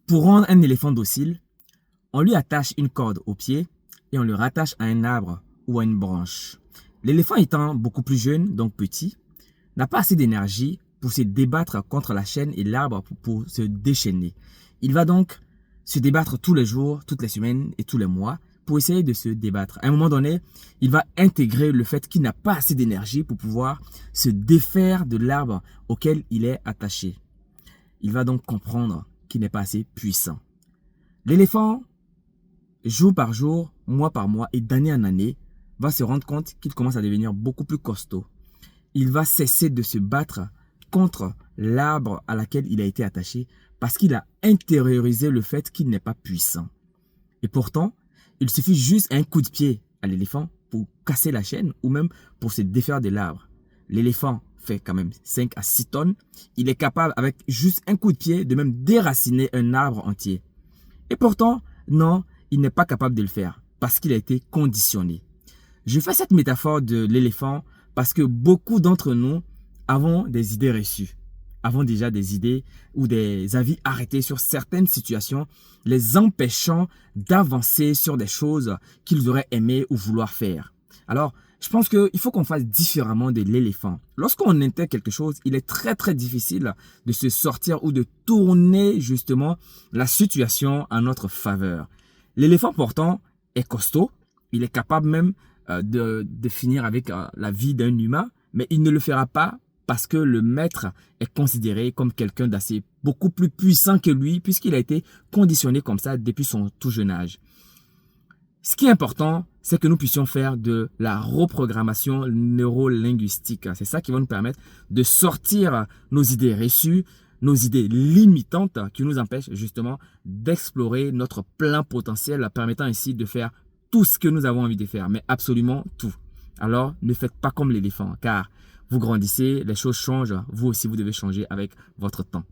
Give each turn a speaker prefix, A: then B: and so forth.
A: Pour rendre un éléphant docile, on lui attache une corde au pied et on le rattache à un arbre ou à une branche. L'éléphant étant beaucoup plus jeune, donc petit, n'a pas assez d'énergie pour se débattre contre la chaîne et l'arbre pour se déchaîner. Il va donc se débattre tous les jours, toutes les semaines et tous les mois pour essayer de se débattre. À un moment donné, il va intégrer le fait qu'il n'a pas assez d'énergie pour pouvoir se défaire de l'arbre auquel il est attaché. Il va donc comprendre qu'il n'est pas assez puissant. L'éléphant, jour par jour, mois par mois et d'année en année, va se rendre compte qu'il commence à devenir beaucoup plus costaud. Il va cesser de se battre contre l'arbre à laquelle il a été attaché parce qu'il a intériorisé le fait qu'il n'est pas puissant. Et pourtant, il suffit juste un coup de pied à l'éléphant pour casser la chaîne ou même pour se défaire de l'arbre. L'éléphant fait quand même 5 à 6 tonnes. Il est capable avec juste un coup de pied de même déraciner un arbre entier. Et pourtant, non, il n'est pas capable de le faire parce qu'il a été conditionné. Je fais cette métaphore de l'éléphant parce que beaucoup d'entre nous avons des idées reçues, avons déjà des idées ou des avis arrêtés sur certaines situations, les empêchant d'avancer sur des choses qu'ils auraient aimé ou vouloir faire. Alors, je pense qu'il faut qu'on fasse différemment de l'éléphant. Lorsqu'on intègre quelque chose, il est très difficile de se sortir ou de tourner justement la situation en notre faveur. L'éléphant pourtant est costaud, il est capable même de finir avec la vie d'un humain, mais il ne le fera pas parce que le maître est considéré comme quelqu'un d'assez beaucoup plus puissant que lui puisqu'il a été conditionné comme ça depuis son tout jeune âge. Ce qui est important, c'est que nous puissions faire de la reprogrammation neurolinguistique. C'est ça qui va nous permettre de sortir nos idées reçues, nos idées limitantes qui nous empêchent justement d'explorer notre plein potentiel, permettant ainsi de faire tout ce que nous avons envie de faire, mais absolument tout. Alors, ne faites pas comme l'éléphant, car vous grandissez, les choses changent, vous aussi vous devez changer avec votre temps.